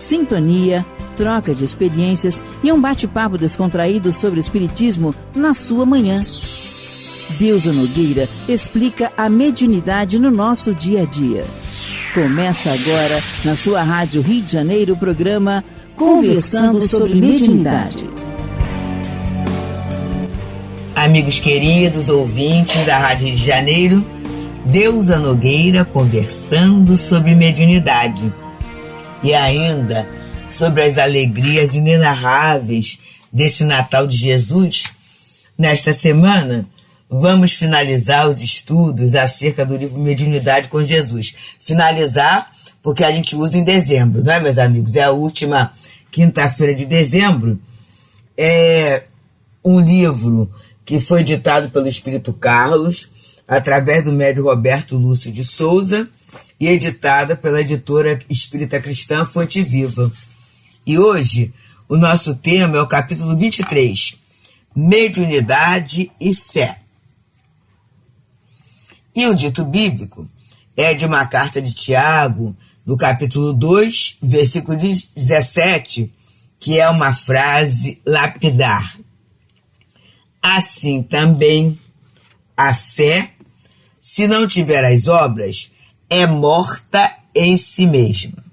sintonia, troca de experiências e um bate-papo descontraído sobre o espiritismo na sua manhã. Deusa Nogueira explica a mediunidade no nosso dia a dia. Começa agora, na sua Rádio Rio de Janeiro, o programa Conversando sobre Mediunidade. Amigos queridos, ouvintes da Rádio Rio de Janeiro, Deusa Nogueira conversando sobre mediunidade. E ainda sobre as alegrias inenarráveis desse Natal de Jesus. Nesta semana, vamos finalizar os estudos acerca do livro Mediunidade com Jesus. Finalizar porque a gente usa em dezembro, não é, meus amigos? É a última quinta-feira de dezembro. É um livro que foi ditado pelo Espírito Carlos, através do médium Roberto Lúcio de Souza, e editada pela editora espírita cristã Fonte Viva. E hoje, o nosso tema é o capítulo 23, Mediunidade e Fé. E o dito bíblico é de uma carta de Tiago, no capítulo 2, versículo 17, que é uma frase lapidar. Assim também, a fé, se não tiver as obras, é morta em si mesma.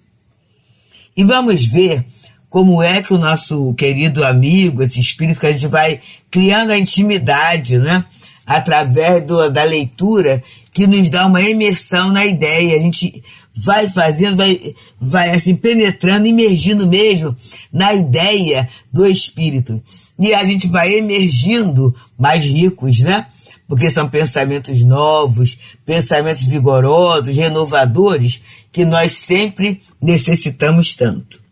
E vamos ver como é que o nosso querido amigo, esse espírito que a gente vai criando a intimidade, né? Através da leitura, que nos dá uma imersão na ideia. A gente vai fazendo, vai assim, penetrando, imergindo mesmo na ideia do espírito. E a gente vai emergindo mais ricos, né? Porque são pensamentos novos, pensamentos vigorosos, renovadores, que nós sempre necessitamos tanto.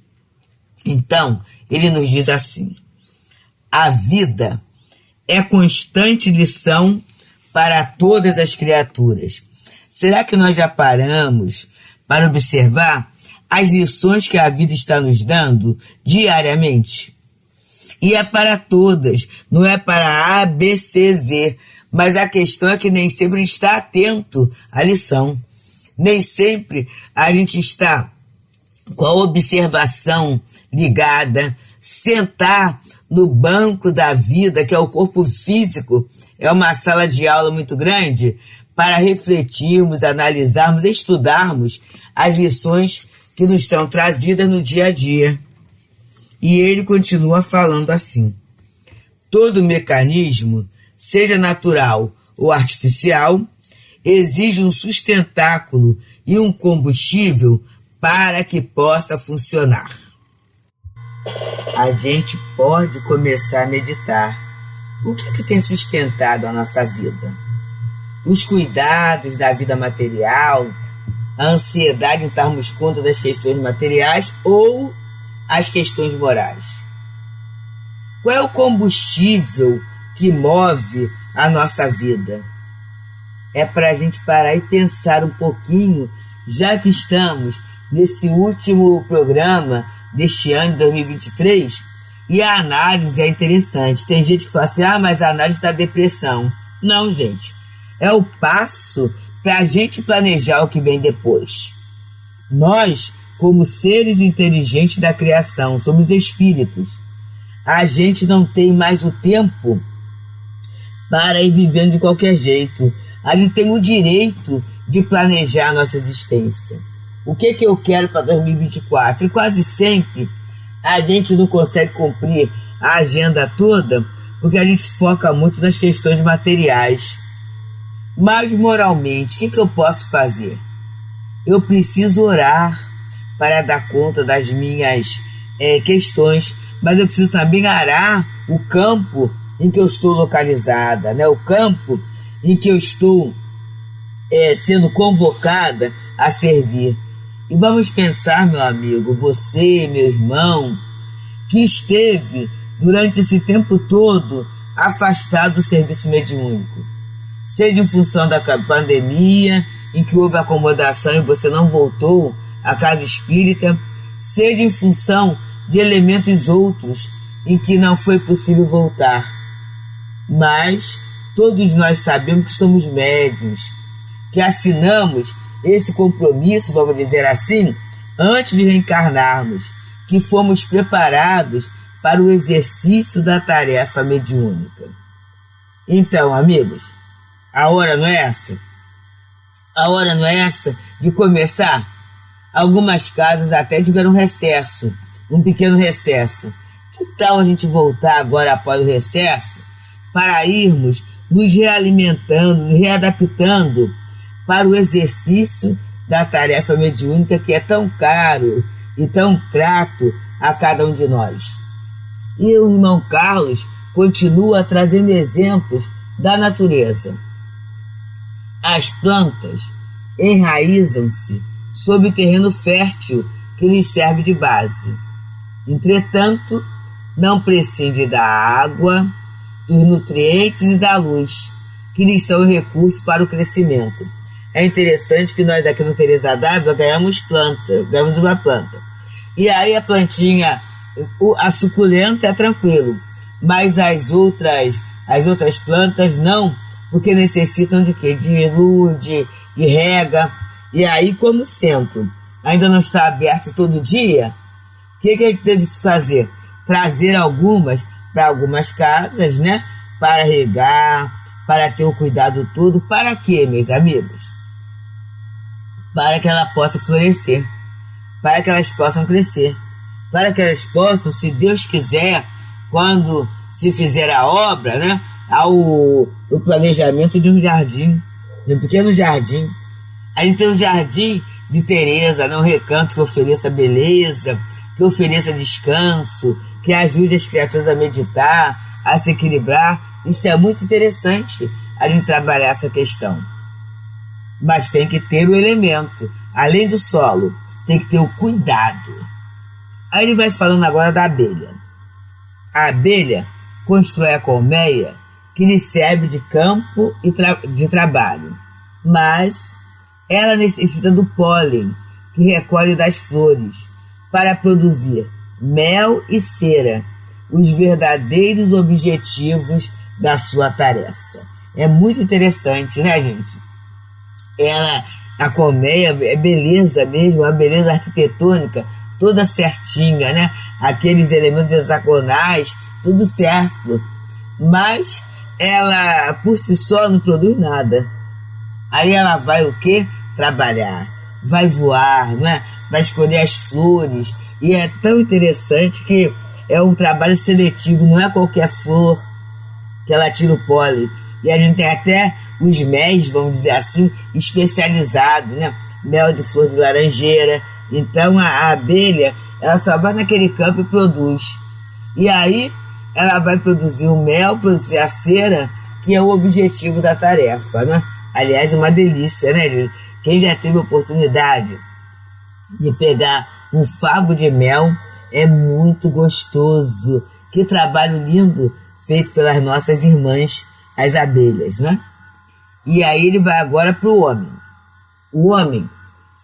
Então, ele nos diz assim: a vida é constante lição para todas as criaturas. Será que nós já paramos para observar as lições que a vida está nos dando diariamente? E é para todas, não é para A, B, C, Z. Mas a questão é que nem sempre a gente está atento à lição. Nem sempre a gente está com a observação ligada. Sentar no banco da vida, que é o corpo físico, é uma sala de aula muito grande, para refletirmos, analisarmos, estudarmos as lições que nos são trazidas no dia a dia. E ele continua falando assim: todo mecanismo, seja natural ou artificial, exige um sustentáculo e um combustível para que possa funcionar. A gente pode começar a meditar. O que tem sustentado a nossa vida? Os cuidados da vida material, a ansiedade em darmos conta das questões materiais ou as questões morais? Qual é o combustível que move a nossa vida? É para a gente parar e pensar um pouquinho, já que estamos nesse último programa deste ano de 2023, e a análise é interessante. Tem gente que fala assim: mas a análise da depressão. Não, gente. É o passo para a gente planejar o que vem depois. Nós, como seres inteligentes da criação, somos espíritos. A gente não tem mais o tempo para ir vivendo de qualquer jeito. A gente tem o direito de planejar a nossa existência. O que eu quero para 2024? E quase sempre a gente não consegue cumprir a agenda toda porque a gente foca muito nas questões materiais. Mas moralmente, o que eu posso fazer? Eu preciso orar para dar conta das minhas questões, mas eu preciso também arar o campo em que eu estou localizada, né? O campo em que eu estou sendo convocada a servir. E vamos pensar, meu amigo, você, meu irmão, que esteve durante esse tempo todo afastado do serviço mediúnico. Seja em função da pandemia, em que houve acomodação e você não voltou à casa espírita, seja em função de elementos outros em que não foi possível voltar. Mas todos nós sabemos que somos médiuns, que assinamos esse compromisso, vamos dizer assim, antes de reencarnarmos, que fomos preparados para o exercício da tarefa mediúnica. Então, amigos, a hora não é essa? A hora não é essa de começar? Algumas casas até tiveram recesso, um pequeno recesso. Que tal a gente voltar agora após o recesso para irmos nos realimentando, nos readaptando para o exercício da tarefa mediúnica que é tão caro e tão grato a cada um de nós? E o irmão Carlos continua trazendo exemplos da natureza. As plantas enraizam-se sob terreno fértil que lhes serve de base. Entretanto, não prescinde da água, dos nutrientes e da luz, que lhes são recursos para o crescimento. É interessante que nós aqui no Teresa d'Ávila ganhamos uma planta. E aí a plantinha, a suculenta é tranquilo, mas as outras plantas não, porque necessitam de quê? De luz, de rega. E aí, como o centro ainda não está aberto todo dia, o que a gente teve que fazer? Trazer algumas para algumas casas, né? Para regar, para ter o cuidado todo. Para quê, meus amigos? Para que ela possa florescer, para que elas possam crescer, para que elas possam, se Deus quiser, quando se fizer a obra, né? O planejamento de um jardim, de um pequeno jardim. A gente tem um jardim de Teresa, né? Um recanto que ofereça beleza, que ofereça descanso, que ajude as criaturas a meditar, a se equilibrar. Isso é muito interessante a gente trabalhar essa questão. Mas tem que ter o elemento, além do solo, tem que ter o cuidado. Aí ele vai falando agora da abelha. A abelha constrói a colmeia que lhe serve de campo e de trabalho, mas ela necessita do pólen que recolhe das flores para produzir mel e cera, os verdadeiros objetivos da sua tarefa. É muito interessante, né, gente? A colmeia é beleza mesmo, uma beleza arquitetônica, toda certinha, né? Aqueles elementos hexagonais, tudo certo. Mas ela, por si só, não produz nada. Aí ela vai o quê? Trabalhar. Vai voar, né? Vai escolher as flores. E é tão interessante que é um trabalho seletivo, não é qualquer flor que ela tira o pólen. E a gente tem até os méis, vamos dizer assim, especializados, né? Mel de flor de laranjeira. Então a abelha, ela só vai naquele campo e produz. E aí ela vai produzir o mel, produzir a cera, que é o objetivo da tarefa, né? Aliás, uma delícia, né, gente? Quem já teve a oportunidade de pegar um favo de mel, é muito gostoso. Que trabalho lindo feito pelas nossas irmãs, as abelhas, né? E aí ele vai agora para o homem. O homem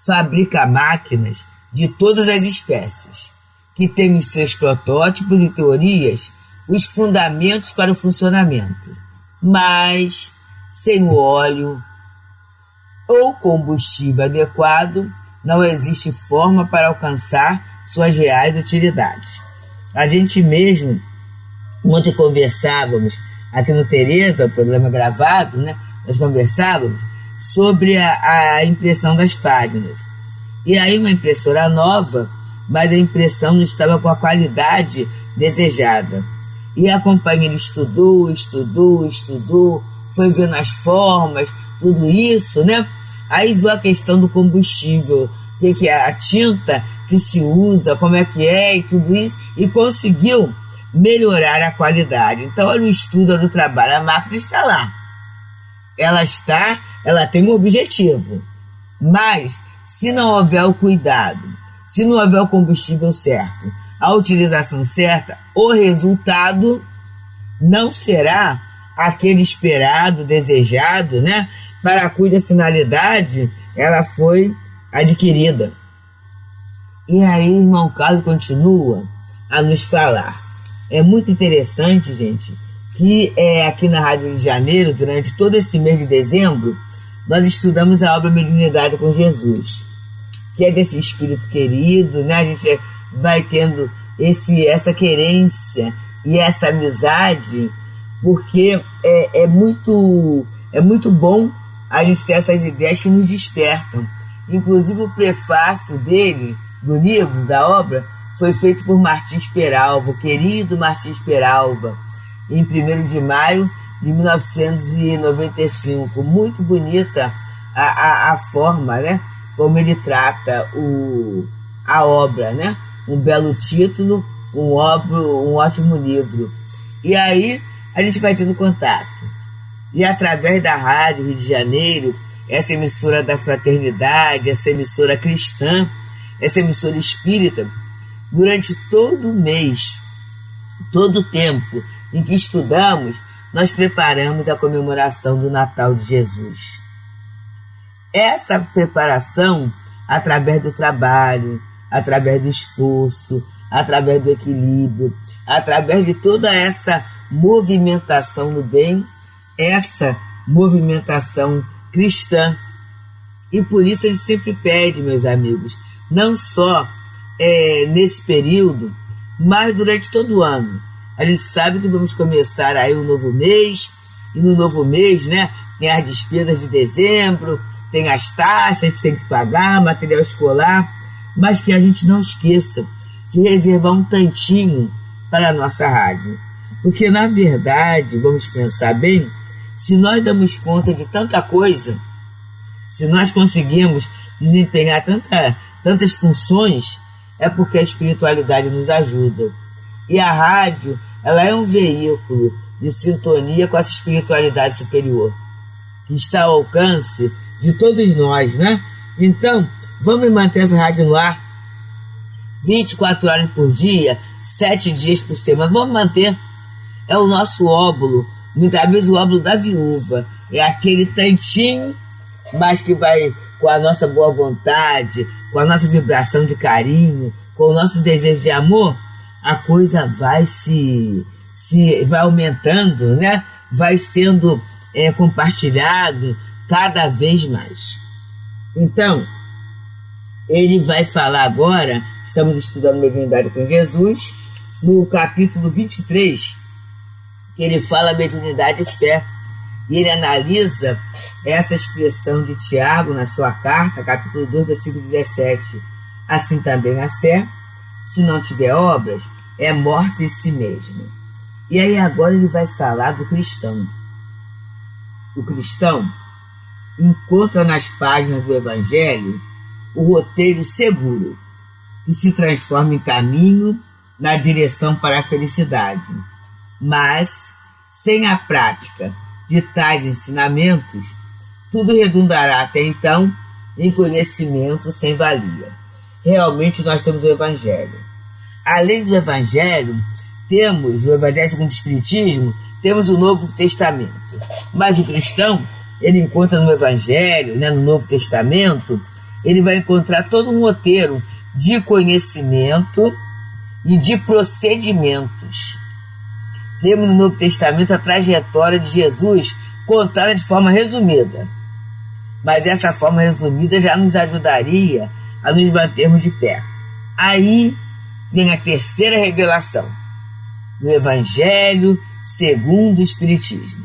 fabrica máquinas de todas as espécies, que têm os seus protótipos e teorias, os fundamentos para o funcionamento, mas sem o óleo ou combustível adequado, não existe forma para alcançar suas reais utilidades. A gente mesmo, ontem conversávamos aqui no Teresa, o programa gravado, né? Nós conversávamos sobre a impressão das páginas. E aí uma impressora nova, mas a impressão não estava com a qualidade desejada. E a companhia estudou, foi vendo as formas, tudo isso, né? Aí viu a questão do combustível, que é a tinta que se usa, como é que é e tudo isso, e conseguiu melhorar a qualidade. Então, olha o estudo do trabalho, a máquina está lá. Ela tem um objetivo, mas se não houver o cuidado, se não houver o combustível certo, a utilização certa, o resultado não será aquele esperado, desejado, né? Para cuja finalidade ela foi adquirida. E aí, irmão Carlos continua a nos falar. É muito interessante, gente, que aqui na Rádio Rio de Janeiro, durante todo esse mês de dezembro, nós estudamos a obra Mediunidade com Jesus, que é desse espírito querido, né? A gente vai tendo essa querência e essa amizade, porque é muito bom a gente ter essas ideias que nos despertam. Inclusive o prefácio dele, do livro, da obra, foi feito por Martins Peralva, o querido Martins Peralva, em 1º de maio de 1995. Muito bonita a forma, né, como ele trata a obra, né? Um belo título, um ótimo livro. E aí a gente vai tendo contato. E através da Rádio Rio de Janeiro, essa emissora da fraternidade, essa emissora cristã, essa emissora espírita, durante todo o mês, todo o tempo em que estudamos, nós preparamos a comemoração do Natal de Jesus. Essa preparação, através do trabalho, através do esforço, através do equilíbrio, através de toda essa movimentação no bem, essa movimentação cristã. E por isso ele sempre pede, meus amigos, não só nesse período, mas durante todo o ano. A gente sabe que vamos começar aí um novo mês, e no novo mês, né, tem as despesas de dezembro, tem as taxas que tem que pagar, material escolar, mas que a gente não esqueça de reservar um tantinho para a nossa rádio. Porque, na verdade, vamos pensar bem, se nós damos conta de tanta coisa, se nós conseguimos desempenhar tantas funções, é porque a espiritualidade nos ajuda. E a rádio, ela é um veículo de sintonia com essa espiritualidade superior, que está ao alcance de todos nós, né? Então, vamos manter essa rádio no ar 24 horas por dia, 7 dias por semana. Vamos manter. É o nosso óbolo, muitas vezes o óbolo da viúva. É aquele tantinho, mas que vai com a nossa boa vontade, com a nossa vibração de carinho, com o nosso desejo de amor, a coisa vai vai aumentando, né? Vai sendo compartilhado cada vez mais. Então, ele vai falar agora, estamos estudando Mediunidade com Jesus, no capítulo 23, que ele fala mediunidade e fé. E ele analisa essa expressão de Tiago na sua carta, capítulo 2, versículo 17. Assim também a fé, se não tiver obras, é morta em si mesma. E aí agora ele vai falar do cristão. O cristão encontra nas páginas do Evangelho o roteiro seguro, que se transforma em caminho na direção para a felicidade. Mas, sem a prática de tais ensinamentos, tudo redundará até então em conhecimento sem valia. Realmente nós temos o Evangelho. Além do Evangelho, temos o Evangelho segundo o Espiritismo, temos o Novo Testamento. Mas o cristão, ele encontra no Evangelho, né, no Novo Testamento, ele vai encontrar todo um roteiro de conhecimento e de procedimentos. Temos no Novo Testamento a trajetória de Jesus contada de forma resumida. Mas essa forma resumida já nos ajudaria a nos mantermos de pé. Aí vem a terceira revelação, do Evangelho segundo o Espiritismo.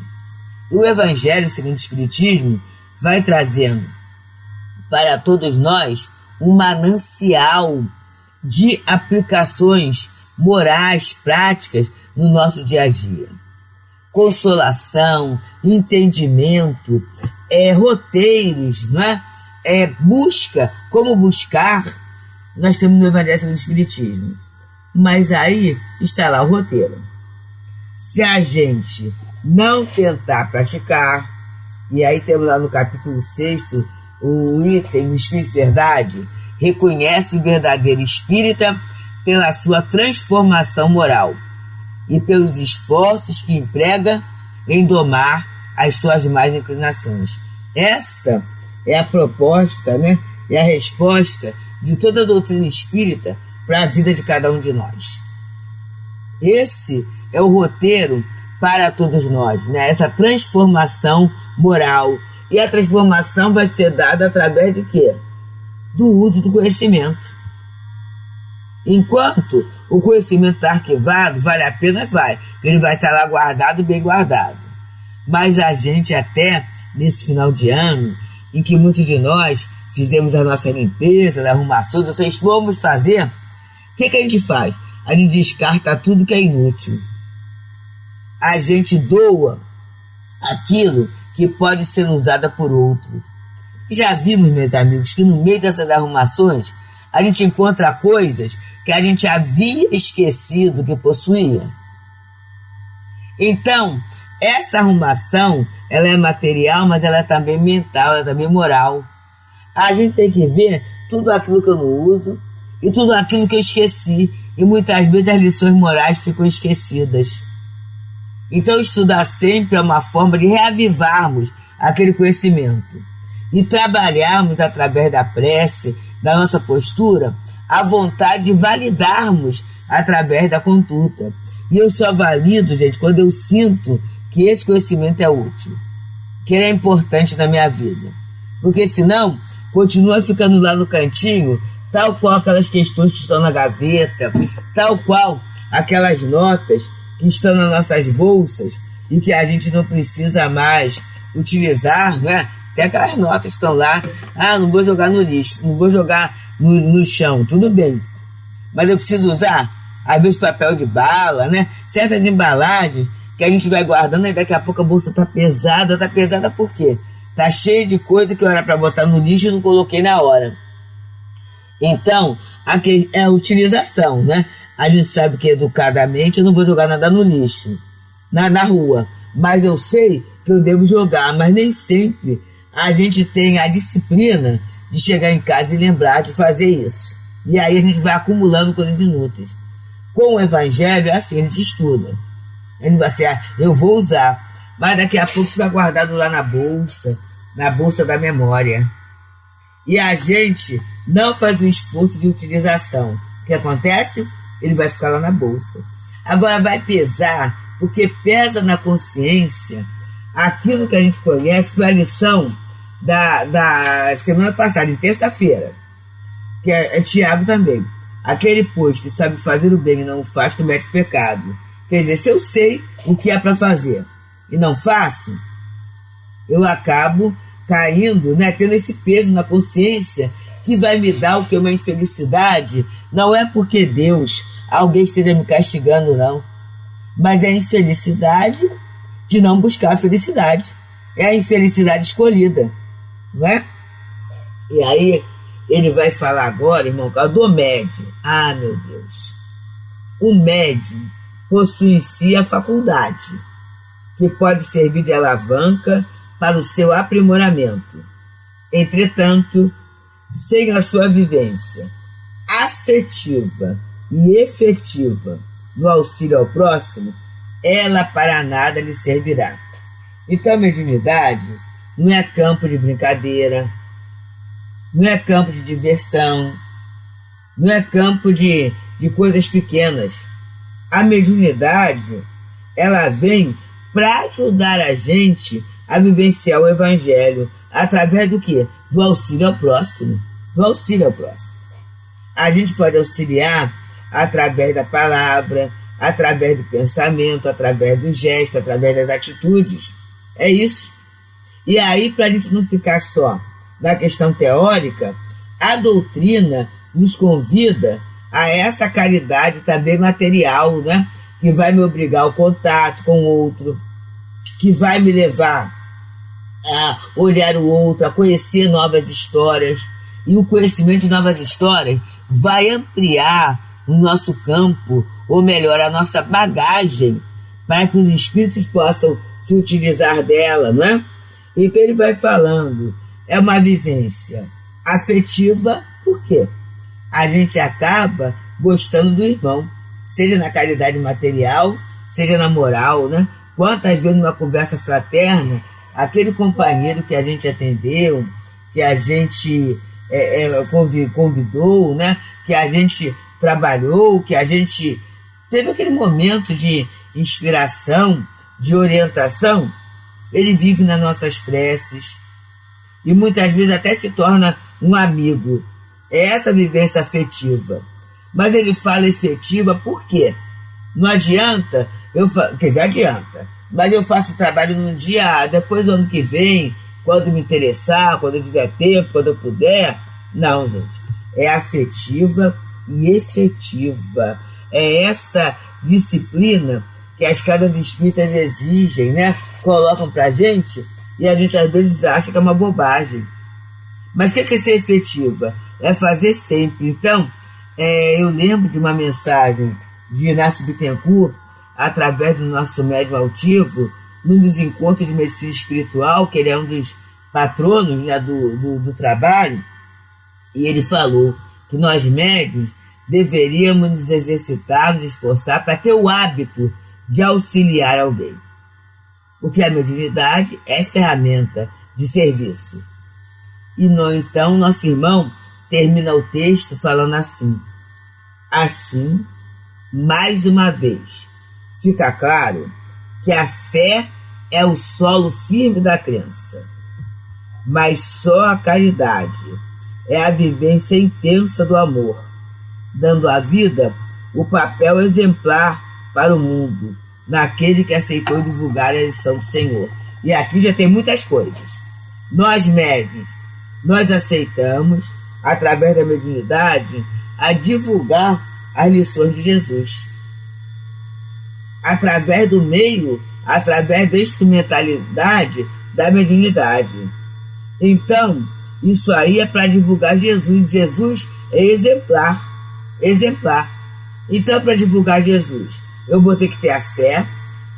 O Evangelho segundo o Espiritismo vai trazendo para todos nós um manancial de aplicações morais, práticas no nosso dia a dia. Consolação, entendimento, roteiros, né? Busca, como buscar, nós temos no Evangelho segundo o Espiritismo. Mas aí está lá o roteiro. Se a gente não tentar praticar, e aí temos lá no capítulo 6º, o item do Espírito Verdade, reconhece o verdadeiro espírita pela sua transformação moral e pelos esforços que emprega em domar as suas más inclinações. Essa é a proposta, né? É a resposta de toda a doutrina espírita para a vida de cada um de nós. Esse é o roteiro para todos nós, né? Essa transformação moral. E a transformação vai ser dada através de quê? Do uso do conhecimento. Enquanto o conhecimento está arquivado, vale a pena, vai. Ele vai estar lá guardado, bem guardado. Mas a gente até, nesse final de ano, em que muitos de nós fizemos a nossa limpeza, as arrumações, então vamos fazer, o que a gente faz? A gente descarta tudo que é inútil. A gente doa aquilo que pode ser usado por outro. Já vimos, meus amigos, que no meio dessas arrumações, a gente encontra coisas que a gente havia esquecido que possuía. Então, essa arrumação, ela é material, mas ela é também mental, ela é também moral. A gente tem que ver tudo aquilo que eu não uso e tudo aquilo que eu esqueci. E muitas vezes as lições morais ficam esquecidas. Então, estudar sempre é uma forma de reavivarmos aquele conhecimento e trabalharmos através da prece, da nossa postura, a vontade de validarmos através da conduta. E eu só valido, gente, quando eu sinto que esse conhecimento é útil, que ele é importante na minha vida. Porque senão, continua ficando lá no cantinho, tal qual aquelas questões que estão na gaveta, tal qual aquelas notas que estão nas nossas bolsas e que a gente não precisa mais utilizar, né? Tem aquelas notas que estão lá, não vou jogar no lixo, não vou jogar no chão, tudo bem. Mas eu preciso usar, às vezes, papel de bala, né? Certas embalagens que a gente vai guardando e daqui a pouco a bolsa tá pesada por quê? Tá cheia de coisa que eu era para botar no lixo e não coloquei na hora. Então, aqui é a utilização, né? A gente sabe que educadamente eu não vou jogar nada no lixo, na rua. Mas eu sei que eu devo jogar, mas nem sempre a gente tem a disciplina de chegar em casa e lembrar de fazer isso. E aí a gente vai acumulando coisas inúteis. Com o Evangelho é assim, a gente estuda. A gente vai assim, eu vou usar, mas daqui a pouco fica guardado lá na bolsa da memória. E a gente não faz o esforço de utilização. O que acontece? Ele vai ficar lá na bolsa. Agora vai pesar, porque pesa na consciência aquilo que a gente conhece. Foi a lição da semana passada, de terça-feira, que é Tiago também. Aquele, pois, que sabe fazer o bem e não o faz, comete pecado. Quer dizer, se eu sei o que é para fazer e não faço, eu acabo caindo, né, tendo esse peso na consciência que vai me dar o que é uma infelicidade. Não é porque Deus, alguém esteja me castigando, não. Mas é a infelicidade de não buscar a felicidade. É a infelicidade escolhida, não é? E aí, ele vai falar agora, irmão, do médium. Meu Deus. O médium possui em si a faculdade, que pode servir de alavanca para o seu aprimoramento. Entretanto, sem a sua vivência afetiva e efetiva no auxílio ao próximo, ela para nada lhe servirá. Então, a mediunidade não é campo de brincadeira, não é campo de diversão, não é campo de coisas pequenas. A mediunidade, ela vem para ajudar a gente a vivenciar o Evangelho através do quê? Do auxílio ao próximo. Do auxílio ao próximo. A gente pode auxiliar através da palavra, através do pensamento, através do gesto, através das atitudes. É isso. E aí, para a gente não ficar só na questão teórica, a doutrina nos convida a essa caridade também material, né? Que vai me obrigar ao contato com o outro, que vai me levar a olhar o outro, a conhecer novas histórias. E o conhecimento de novas histórias vai ampliar o nosso campo, ou melhor, a nossa bagagem, para que os espíritos possam se utilizar dela, não é? Então ele vai falando, é uma vivência afetiva, por quê? A gente acaba gostando do irmão, seja na caridade material, seja na moral, né? Quantas vezes numa conversa fraterna, aquele companheiro que a gente atendeu, que a gente convidou, né? Que a gente trabalhou, que a gente teve aquele momento de inspiração, de orientação, ele vive nas nossas preces e muitas vezes até se torna um amigo. É essa vivência afetiva. Mas ele fala efetiva por quê? Não adianta, quer dizer, adianta, mas eu faço o trabalho num dia, depois do ano que vem, quando me interessar, quando eu tiver tempo, quando eu puder. Não, gente, é afetiva e efetiva. É essa disciplina que as casas espíritas exigem, né? Colocam pra gente e a gente às vezes acha que é uma bobagem. Mas o que é ser efetiva? É fazer sempre. Então, eu lembro de uma mensagem de Inácio Bittencourt, através do nosso médium altivo, num dos encontros de medicina espiritual, que ele é um dos patronos, né, do trabalho, e ele falou que nós médiuns deveríamos nos exercitar, nos esforçar para ter o hábito de auxiliar alguém. Porque a mediunidade é ferramenta de serviço. E então nosso irmão termina o texto falando assim: assim, mais uma vez, fica claro que a fé é o solo firme da crença, mas só a caridade é a vivência intensa do amor, dando à vida o papel exemplar para o mundo, naquele que aceitou divulgar a lição do Senhor. E aqui já tem muitas coisas. Nós médiuns, nós aceitamos, através da mediunidade, a divulgar as lições de Jesus. Através do meio, através da instrumentalidade da mediunidade. Então, isso aí é para divulgar Jesus. Jesus é exemplar. Exemplar. Então, para divulgar Jesus, eu vou ter que ter a fé.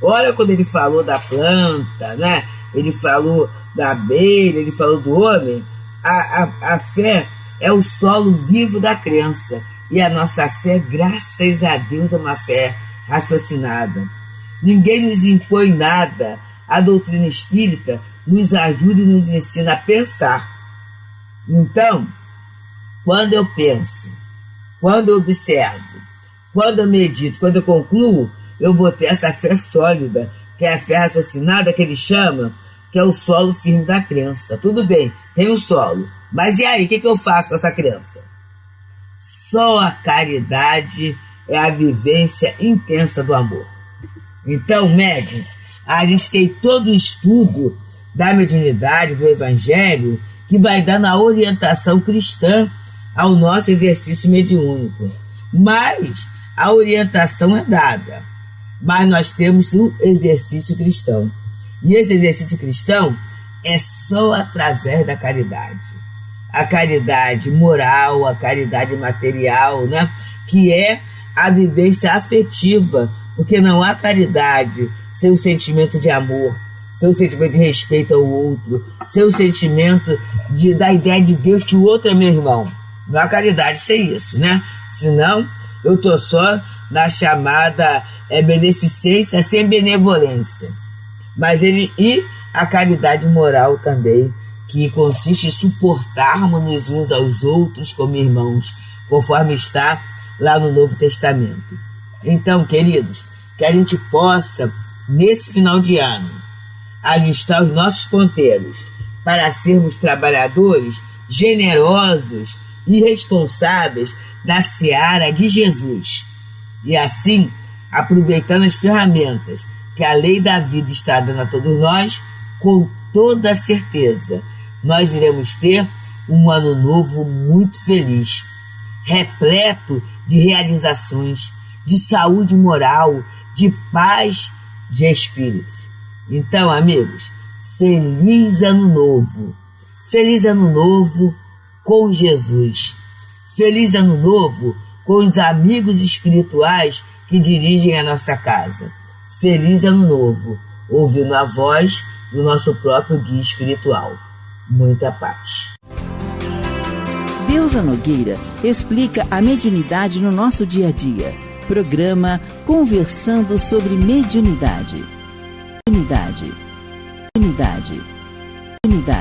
Olha quando ele falou da planta, né? Ele falou da abelha, ele falou do homem. A fé é o solo vivo da crença. E a nossa fé, graças a Deus, é uma fé raciocinada. Ninguém nos impõe nada. A doutrina espírita nos ajuda e nos ensina a pensar. Então, quando eu penso, quando eu observo, quando eu medito, quando eu concluo, eu vou ter essa fé sólida, que é a fé raciocinada que ele chama, que é o solo firme da crença. Tudo bem, tem o solo, mas e aí, o que eu faço com essa crença? Só a caridade é a vivência intensa do amor. Então, médiuns, a gente tem todo o estudo da mediunidade, do evangelho, que vai dar na orientação cristã ao nosso exercício mediúnico. Mas a orientação é dada, mas nós temos o exercício cristão. E esse exercício cristão é só através da caridade. A caridade moral, a caridade material, né? Que é a vivência afetiva, porque não há caridade sem o sentimento de amor, seu sentimento de respeito ao outro, seu sentimento da ideia de Deus que o outro é meu irmão. Não há caridade sem isso, né? Senão, eu estou só na chamada beneficência sem benevolência. Mas e a caridade moral também, que consiste em suportarmos uns aos outros como irmãos, conforme está lá no Novo Testamento. Então, queridos, que a gente possa, nesse final de ano, ajustar os nossos ponteiros para sermos trabalhadores generosos e responsáveis da seara de Jesus. E assim, aproveitando as ferramentas que a lei da vida está dando a todos nós, com toda certeza, nós iremos ter um ano novo muito feliz, repleto de realizações, de saúde moral, de paz de espírito. Então, amigos, feliz ano novo. Feliz ano novo com Jesus. Feliz ano novo com os amigos espirituais que dirigem a nossa casa. Feliz ano novo, ouvindo a voz do nosso próprio guia espiritual. Muita paz. Deusa Nogueira explica a mediunidade no nosso dia a dia. Programa Conversando sobre Mediunidade. Unidade.